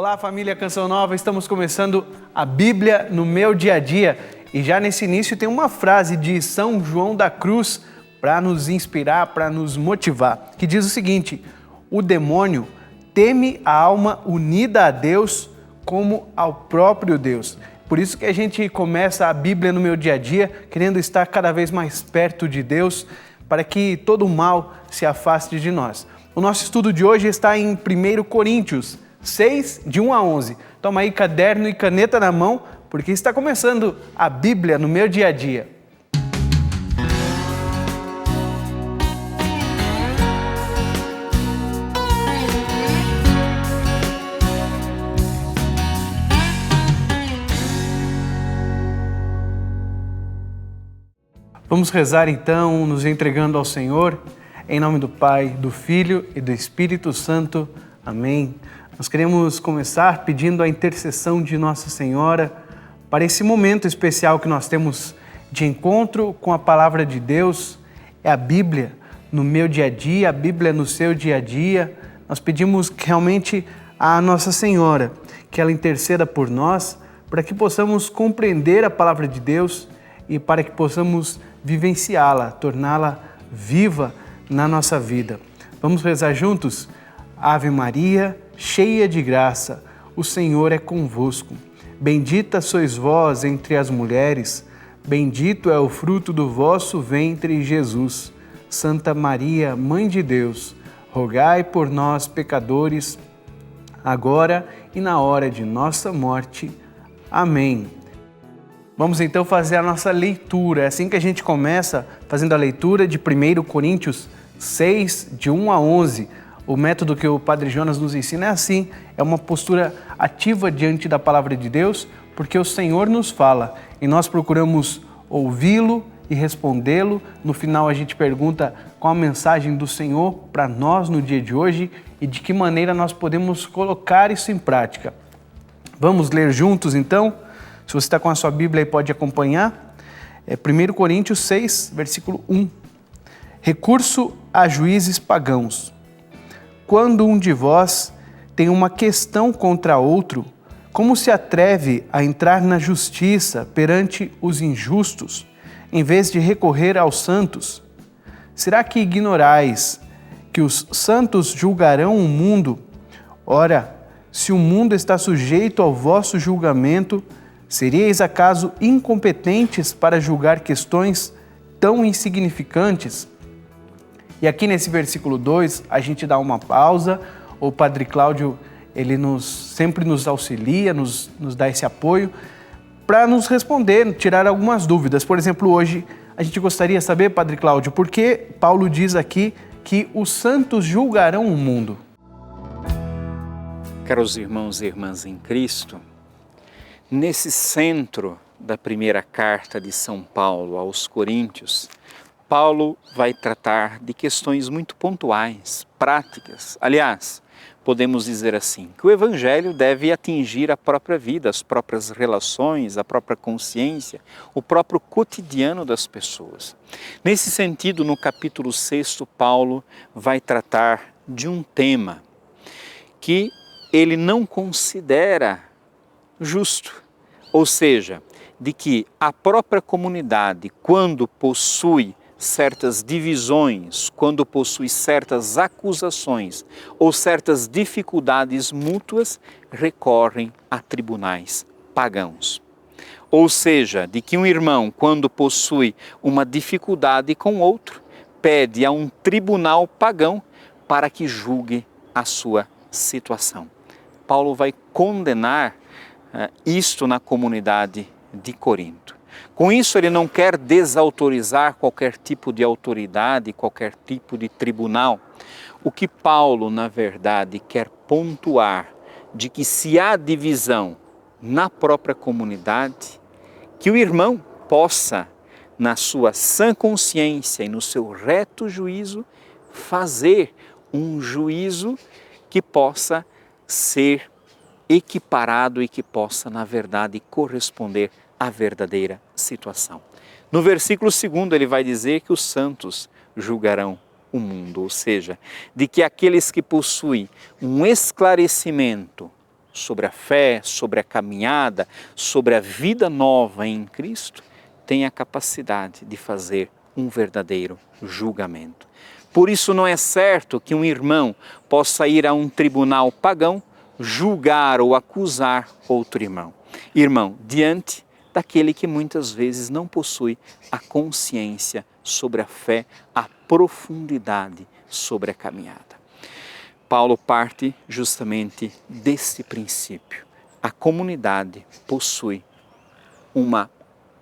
Olá, família Canção Nova, estamos começando a Bíblia no meu dia a dia e já nesse início tem uma frase de São João da Cruz para nos inspirar, para nos motivar, que diz o seguinte: o demônio teme a alma unida a Deus como ao próprio Deus. Por isso que a gente começa a Bíblia no meu dia a dia, querendo estar cada vez mais perto de Deus, para que todo o mal se afaste de nós. O nosso estudo de hoje está em 1 Coríntios 6, de 1 a 11. Toma aí caderno e caneta na mão, porque está começando a Bíblia no meu dia a dia. Vamos rezar então, nos entregando ao Senhor, em nome do Pai, do Filho e do Espírito Santo. Amém. Nós queremos começar pedindo a intercessão de Nossa Senhora para esse momento especial que nós temos de encontro com a Palavra de Deus. É a Bíblia no meu dia a dia, a Bíblia no seu dia a dia. Nós pedimos realmente a Nossa Senhora que ela interceda por nós, para que possamos compreender a Palavra de Deus e para que possamos vivenciá-la, torná-la viva na nossa vida. Vamos rezar juntos? Ave Maria, cheia de graça, o Senhor é convosco. Bendita sois vós entre as mulheres, bendito é o fruto do vosso ventre, Jesus. Santa Maria, Mãe de Deus, rogai por nós, pecadores, agora e na hora de nossa morte. Amém. Vamos então fazer a nossa leitura. É assim que a gente começa, fazendo a leitura de 1 Coríntios 6, de 1 a 11. O método que o Padre Jonas nos ensina é assim, é uma postura ativa diante da Palavra de Deus, porque o Senhor nos fala e nós procuramos ouvi-lo e respondê-lo. No final a gente pergunta qual a mensagem do Senhor para nós no dia de hoje e de que maneira nós podemos colocar isso em prática. Vamos ler juntos então? Se você está com a sua Bíblia aí, pode acompanhar. É 1 Coríntios 6, versículo 1. Recurso a juízes pagãos. Quando um de vós tem uma questão contra outro, como se atreve a entrar na justiça perante os injustos, em vez de recorrer aos santos? Será que ignorais que os santos julgarão o mundo? Ora, se o mundo está sujeito ao vosso julgamento, seríeis acaso incompetentes para julgar questões tão insignificantes? E aqui nesse versículo 2, a gente dá uma pausa. O Padre Cláudio, ele sempre nos auxilia, nos dá esse apoio para nos responder, tirar algumas dúvidas. Por exemplo, hoje a gente gostaria de saber, Padre Cláudio, por que Paulo diz aqui que os santos julgarão o mundo? Caros irmãos e irmãs em Cristo, nesse centro da primeira carta de São Paulo aos Coríntios, Paulo vai tratar de questões muito pontuais, práticas. Aliás, podemos dizer assim, que o Evangelho deve atingir a própria vida, as próprias relações, a própria consciência, o próprio cotidiano das pessoas. Nesse sentido, no capítulo 6, Paulo vai tratar de um tema que ele não considera justo, ou seja, de que a própria comunidade, quando possui certas divisões, quando possui certas acusações ou certas dificuldades mútuas, recorrem a tribunais pagãos. Ou seja, de que um irmão, quando possui uma dificuldade com outro, pede a um tribunal pagão para que julgue a sua situação. Paulo vai condenar isto na comunidade de Corinto. Com isso, ele não quer desautorizar qualquer tipo de autoridade, qualquer tipo de tribunal. O que Paulo, na verdade, quer pontuar de que se há divisão na própria comunidade, que o irmão possa, na sua sã consciência e no seu reto juízo, fazer um juízo que possa ser equiparado e que possa, na verdade, corresponder à verdadeira situação. No versículo 2, ele vai dizer que os santos julgarão o mundo, ou seja, de que aqueles que possuem um esclarecimento sobre a fé, sobre a caminhada, sobre a vida nova em Cristo, tem a capacidade de fazer um verdadeiro julgamento. Por isso não é certo que um irmão possa ir a um tribunal pagão julgar ou acusar outro irmão. Irmão, diante daquele que muitas vezes não possui a consciência sobre a fé, a profundidade sobre a caminhada. Paulo parte justamente desse princípio. A comunidade possui uma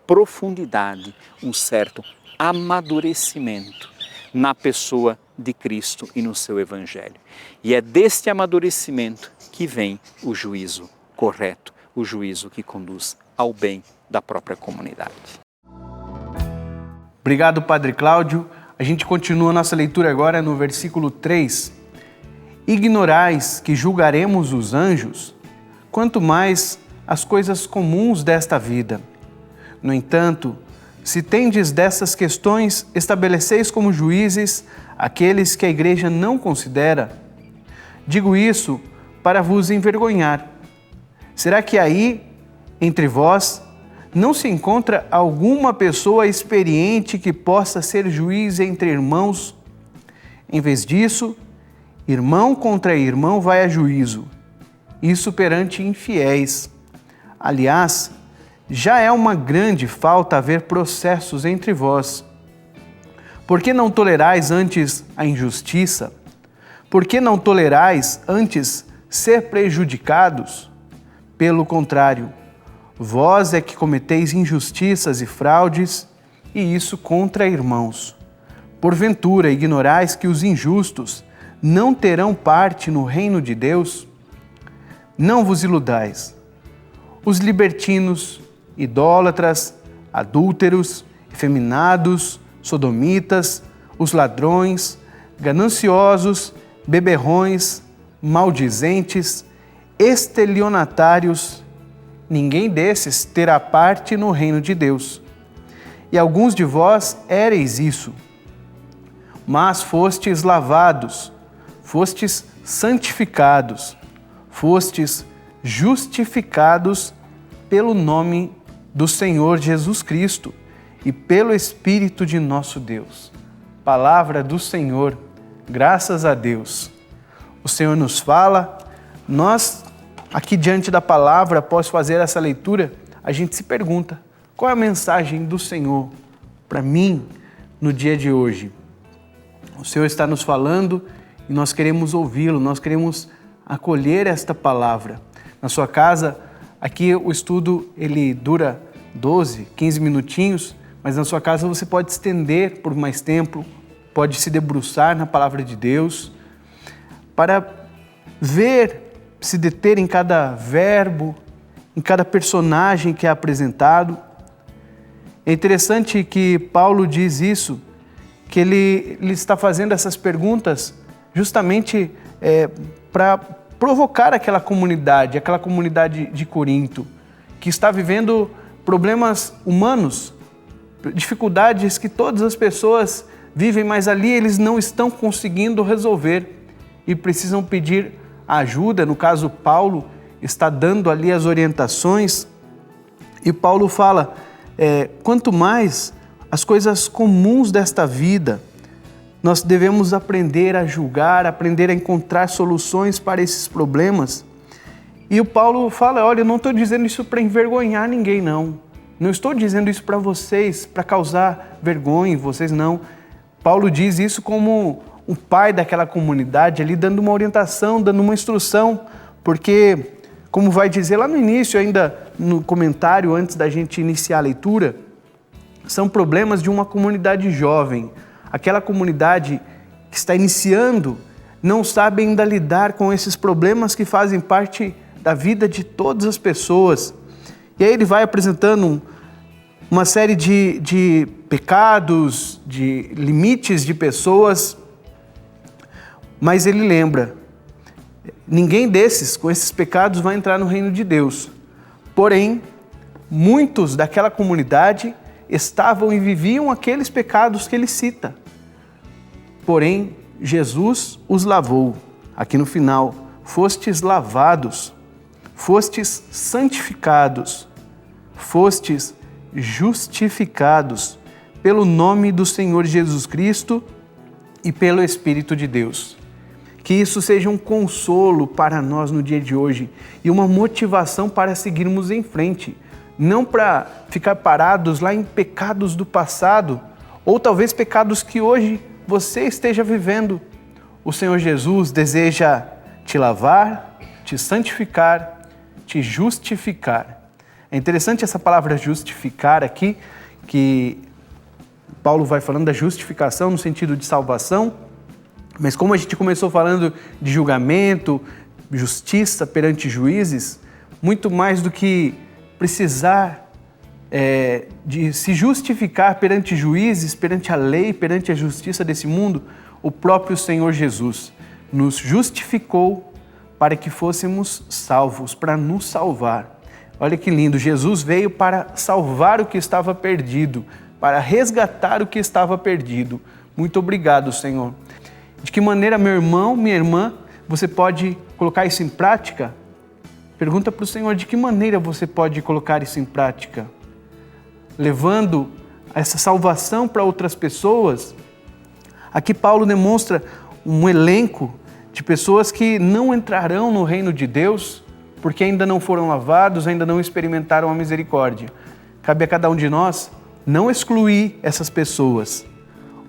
profundidade, um certo amadurecimento na pessoa de Cristo e no seu Evangelho. E é deste amadurecimento que vem o juízo correto, o juízo que conduz ao bem da própria comunidade. Obrigado, Padre Cláudio. A gente continua nossa leitura agora no versículo 3. Ignorais que julgaremos os anjos, quanto mais as coisas comuns desta vida. No entanto, se tendes dessas questões, estabeleceis como juízes aqueles que a Igreja não considera. Digo isso para vos envergonhar. Será que aí, entre vós, não se encontra alguma pessoa experiente que possa ser juiz entre irmãos? Em vez disso, irmão contra irmão vai a juízo, isso perante infiéis. Aliás, já é uma grande falta haver processos entre vós. Por que não tolerais antes a injustiça? Por que não tolerais antes ser prejudicados? Pelo contrário, vós é que cometeis injustiças e fraudes, e isso contra irmãos. Porventura ignorais que os injustos não terão parte no reino de Deus? Não vos iludais. Os libertinos, idólatras, adúlteros, efeminados, sodomitas, os ladrões, gananciosos, beberrões, maldizentes, estelionatários, ninguém desses terá parte no reino de Deus. E alguns de vós éreis isso, mas fostes lavados, fostes santificados, fostes justificados pelo nome do Senhor Jesus Cristo e pelo Espírito de nosso Deus. Palavra do Senhor, graças a Deus. O Senhor nos fala, nós aqui diante da palavra, após fazer essa leitura, a gente se pergunta, qual é a mensagem do Senhor para mim no dia de hoje? O Senhor está nos falando e nós queremos ouvi-lo, nós queremos acolher esta palavra. Na sua casa, aqui o estudo ele dura 12, 15 minutinhos, mas na sua casa você pode estender por mais tempo, pode se debruçar na palavra de Deus, para ver, se deter em cada verbo, em cada personagem que é apresentado. É interessante que Paulo diz isso, que ele está fazendo essas perguntas justamente para provocar aquela comunidade de Corinto, que está vivendo problemas humanos, dificuldades que todas as pessoas vivem, mas ali eles não estão conseguindo resolver e precisam pedir ajuda. No caso, Paulo está dando ali as orientações e Paulo fala, quanto mais as coisas comuns desta vida, nós devemos aprender a julgar, aprender a encontrar soluções para esses problemas. E o Paulo fala, olha, eu não estou dizendo isso para envergonhar ninguém, não. Não estou dizendo isso para vocês, para causar vergonha em vocês, não. Paulo diz isso como o pai daquela comunidade ali, dando uma orientação, dando uma instrução, porque, como vai dizer lá no início, ainda no comentário, antes da gente iniciar a leitura, são problemas de uma comunidade jovem. Aquela comunidade que está iniciando não sabe ainda lidar com esses problemas que fazem parte da vida de todas as pessoas. E aí ele vai apresentando uma série de pecados, de limites de pessoas, mas ele lembra, ninguém desses, com esses pecados, vai entrar no reino de Deus. Porém, muitos daquela comunidade estavam e viviam aqueles pecados que ele cita. Porém, Jesus os lavou. Aqui no final, fostes lavados, fostes santificados, fostes justificados pelo nome do Senhor Jesus Cristo e pelo Espírito de Deus. Que isso seja um consolo para nós no dia de hoje e uma motivação para seguirmos em frente, não para ficar parados lá em pecados do passado ou talvez pecados que hoje você esteja vivendo. O Senhor Jesus deseja te lavar, te santificar, te justificar. É interessante essa palavra justificar aqui, que Paulo vai falando da justificação no sentido de salvação, mas como a gente começou falando de julgamento, justiça perante juízes, muito mais do que precisar de se justificar perante juízes, perante a lei, perante a justiça desse mundo, o próprio Senhor Jesus nos justificou para que fôssemos salvos, para nos salvar. Olha que lindo, Jesus veio para salvar o que estava perdido, para resgatar o que estava perdido. Muito obrigado, Senhor. De que maneira, meu irmão, minha irmã, você pode colocar isso em prática? Pergunta para o Senhor, de que maneira você pode colocar isso em prática? Levando essa salvação para outras pessoas? Aqui Paulo demonstra um elenco de pessoas que não entrarão no reino de Deus porque ainda não foram lavados, ainda não experimentaram a misericórdia. Cabe a cada um de nós não excluir essas pessoas.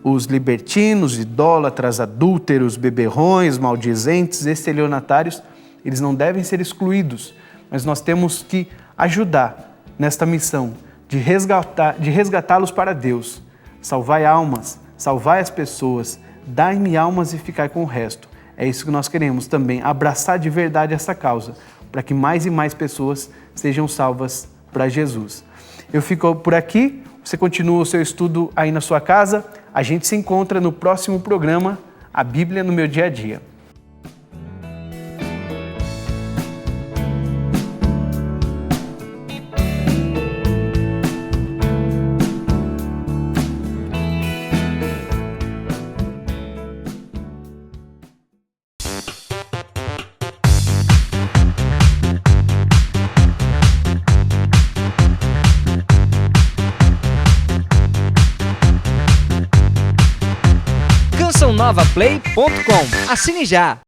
Os libertinos, idólatras, adúlteros, beberrões, maldizentes, estelionatários, eles não devem ser excluídos, mas nós temos que ajudar nesta missão de resgatá-los para Deus. Salvai almas, salvai as pessoas, dai-me almas e ficai com o resto. É isso que nós queremos também, abraçar de verdade essa causa, para que mais e mais pessoas sejam salvas para Jesus. Eu fico por aqui, você continua o seu estudo aí na sua casa, a gente se encontra no próximo programa, A Bíblia no Meu Dia a Dia. CançãoNovaPlay.com. Assine já!